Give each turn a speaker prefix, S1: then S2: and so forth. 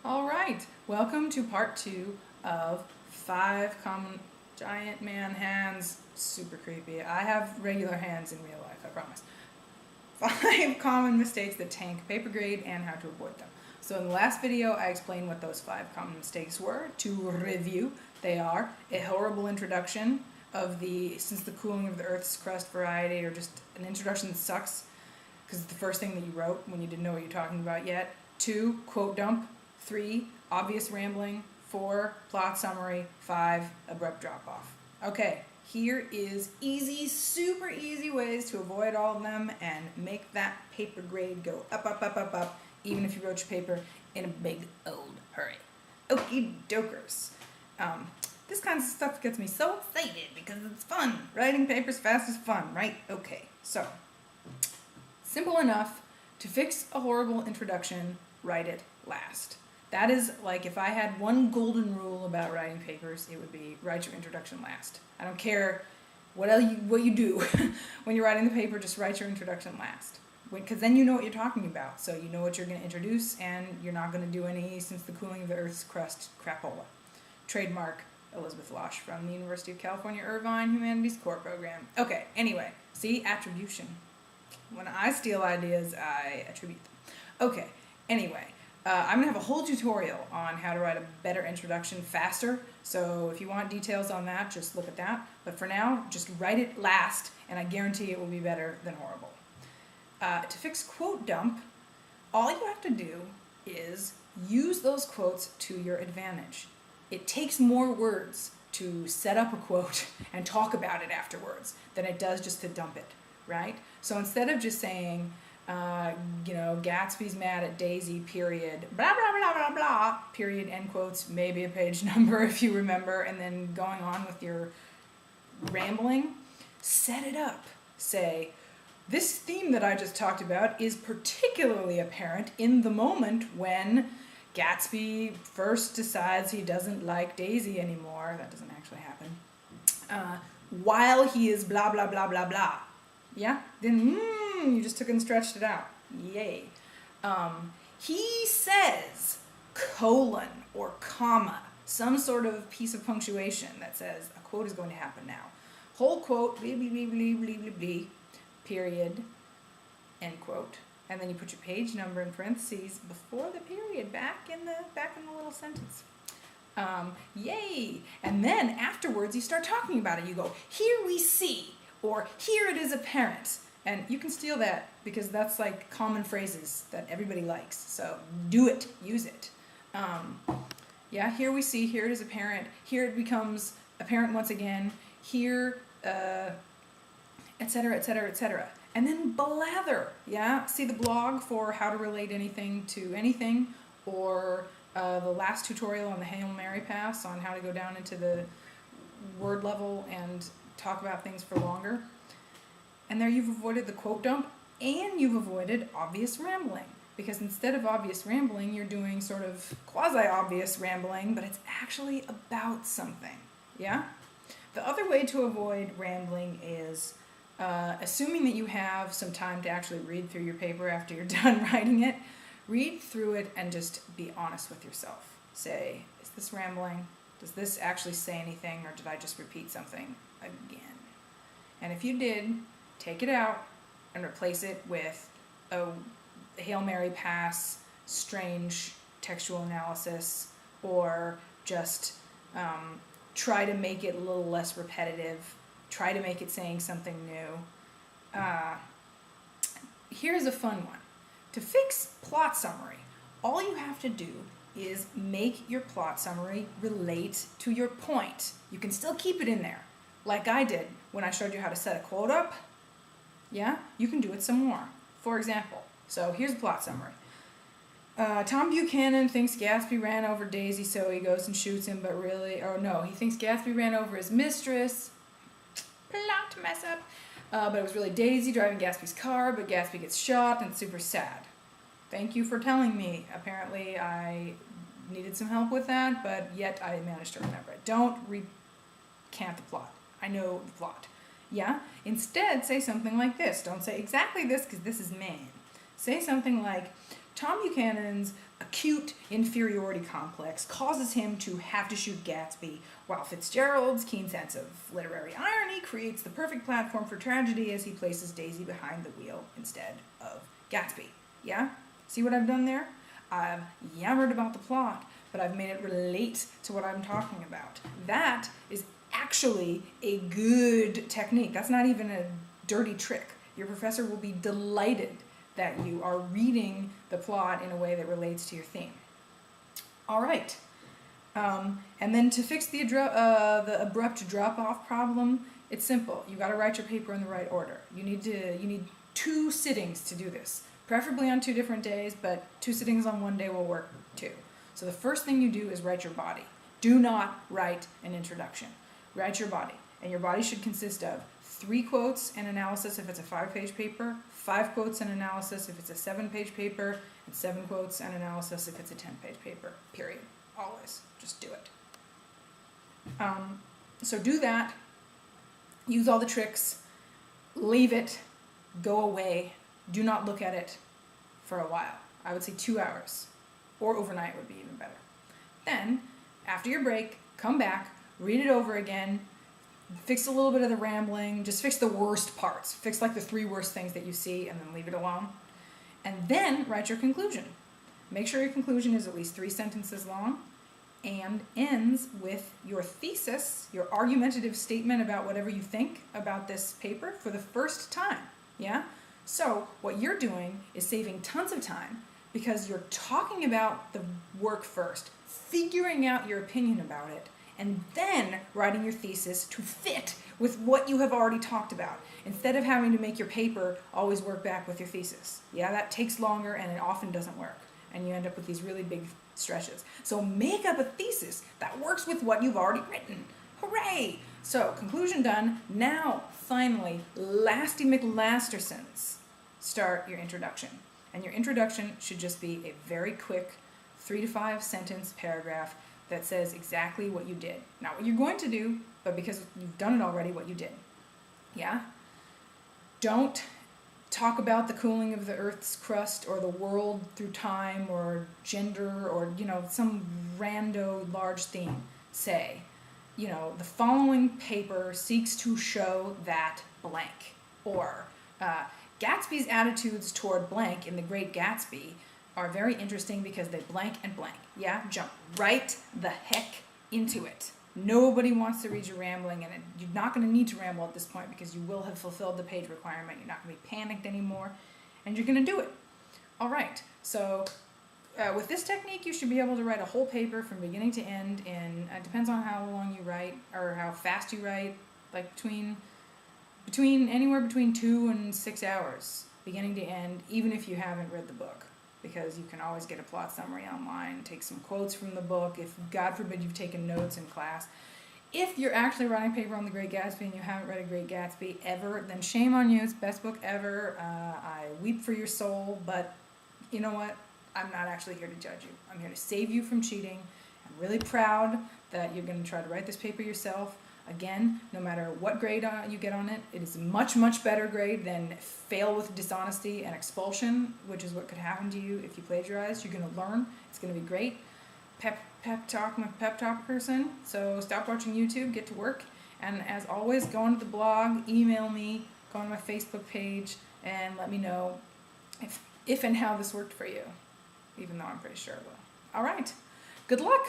S1: All right, welcome to part 2 of 5 common giant man hands. Super creepy. I have regular hands in real life, I promise. 5 common mistakes that tank paper grade and how to avoid them. So in the last video, I explained what those 5 common mistakes were. To review, they are a horrible introduction of the since the cooling of the Earth's crust variety, or just an introduction that sucks because it's the first thing that you wrote when you didn't know what you're talking about yet. 2, quote dump. 3, obvious rambling. 4, plot summary. 5, abrupt drop-off. Okay, here is easy, super easy ways to avoid all of them and make that paper grade go up, up, up, up, up, even if you wrote your paper in a big old hurry. Okie dokers. This kind of stuff gets me so excited because it's fun. Writing papers fast is fun, right? Okay, so simple enough. To fix a horrible introduction, write it last. That is, like, if I had one golden rule about writing papers, it would be write your introduction last. I don't care what you do when you're writing the paper, just write your introduction last. Because then you know what you're talking about. So you know what you're going to introduce, and you're not going to do any since the cooling of the Earth's crust crapola. Trademark Elizabeth Losh from the University of California, Irvine Humanities Core Program. Okay, anyway, see, attribution. When I steal ideas, I attribute them. Okay, anyway. I'm going to have a whole tutorial on how to write a better introduction faster, so if you want details on that, just look at that. But for now, just write it last, and I guarantee it will be better than horrible. To fix quote dump, all you have to do is use those quotes to your advantage. It takes more words to set up a quote and talk about it afterwards than it does just to dump it, right? So instead of just saying, Gatsby's mad at Daisy, period, blah, blah, blah, blah, blah, period, end quotes, maybe a page number if you remember, and then going on with your rambling, set it up. Say, this theme that I just talked about is particularly apparent in the moment when Gatsby first decides he doesn't like Daisy anymore. That doesn't actually happen. While he is blah, blah, blah, blah, blah. Yeah? Then, you just took and stretched it out. Yay. He says, colon or comma, some sort of piece of punctuation that says a quote is going to happen now. Whole quote, blee, blee, blee, blee, blee, blee, blee, period, end quote. And then you put your page number in parentheses before the period, back in the little sentence. Yay. And then afterwards you start talking about it. You go, here we see, or here it is apparent. And you can steal that because that's like common phrases that everybody likes. So do it, use it. Here we see, here it is apparent, here it becomes apparent once again, here, etc., etc., etc. And then blather, yeah? See the blog for how to relate anything to anything, or the last tutorial on the Hail Mary pass on how to go down into the word level and talk about things for longer. And there you've avoided the quote dump, and you've avoided obvious rambling. Because instead of obvious rambling, you're doing sort of quasi-obvious rambling, but it's actually about something, yeah? The other way to avoid rambling is assuming that you have some time to actually read through your paper after you're done writing it. Read through it and just be honest with yourself. Say, is this rambling? Does this actually say anything, or did I just repeat something again? And if you did, take it out and replace it with a Hail Mary pass, strange textual analysis, or just try to make it a little less repetitive. Try to make it saying something new. Here's a fun one. To fix plot summary, all you have to do is make your plot summary relate to your point. You can still keep it in there, like I did when I showed you how to set a quote up. Yeah, you can do it some more. For example, so here's the plot summary. Tom Buchanan thinks Gatsby ran over Daisy, so he goes and shoots him, but really, he thinks Gatsby ran over his mistress. Plot mess up. But it was really Daisy driving Gatsby's car, but Gatsby gets shot, and it's super sad. Thank you for telling me. Apparently I needed some help with that, but yet I managed to remember it. Don't recant the plot. I know the plot. Yeah? Instead, say something like this. Don't say exactly this, because this is main. Say something like, Tom Buchanan's acute inferiority complex causes him to have to shoot Gatsby, while Fitzgerald's keen sense of literary irony creates the perfect platform for tragedy as he places Daisy behind the wheel instead of Gatsby. Yeah? See what I've done there? I've yammered about the plot, but I've made it relate to what I'm talking about. That is actually a good technique. That's not even a dirty trick. Your professor will be delighted that you are reading the plot in a way that relates to your theme. All right. And then to fix the abrupt drop-off problem, it's simple. You got to write your paper in the right order. You need 2 sittings to do this, preferably on 2 different days, but 2 sittings on one day will work too. So the first thing you do is write your body. Do not write an introduction. Write your body, and your body should consist of 3 quotes and analysis if it's a 5-page paper, 5 quotes and analysis if it's a 7-page paper, and 7 quotes and analysis if it's a 10-page paper, period. Always. Just do it. So do that. Use all the tricks. Leave it. Go away. Do not look at it for a while. I would say 2 hours. Or overnight would be even better. Then, after your break, come back, read it over again, fix a little bit of the rambling, just fix the worst parts. Fix like the 3 worst things that you see and then leave it alone. And then write your conclusion. Make sure your conclusion is at least 3 sentences long and ends with your thesis, your argumentative statement about whatever you think about this paper for the first time. Yeah? So what you're doing is saving tons of time because you're talking about the work first, figuring out your opinion about it, and then writing your thesis to fit with what you have already talked about, instead of having to make your paper always work back with your thesis. Yeah, that takes longer and it often doesn't work, and you end up with these really big stretches. So make up a thesis that works with what you've already written. Hooray! So, conclusion done. Now, finally, Lasty McLastersons. Start your introduction. And your introduction should just be a very quick 3 to 5 sentence paragraph that says exactly what you did. Not what you're going to do, but because you've done it already, what you did. Yeah? Don't talk about the cooling of the Earth's crust or the world through time or gender or, some rando large theme. Say, the following paper seeks to show that blank. Or, Gatsby's attitudes toward blank in The Great Gatsby are very interesting because they blank and blank. Yeah? Jump right the heck into it. Nobody wants to read your rambling, and you're not going to need to ramble at this point because you will have fulfilled the page requirement. You're not going to be panicked anymore, and you're going to do it. All right. So with this technique, you should be able to write a whole paper from beginning to end in, it depends on how long you write or how fast you write, like anywhere between 2 and 6 hours, beginning to end, even if you haven't read the book. Because you can always get a plot summary online, take some quotes from the book, if, God forbid, you've taken notes in class. If you're actually writing a paper on The Great Gatsby and you haven't read A Great Gatsby ever, then shame on you. It's the best book ever. I weep for your soul, but you know what? I'm not actually here to judge you. I'm here to save you from cheating. I'm really proud that you're going to try to write this paper yourself. Again, no matter what grade you get on it, it is a much, much better grade than fail with dishonesty and expulsion, which is what could happen to you if you plagiarize. You're going to learn. It's going to be great. Pep talk, I'm a pep talk person, so stop watching YouTube, get to work. And as always, go onto the blog, email me, go on my Facebook page, and let me know if and how this worked for you, even though I'm pretty sure it will. All right. Good luck.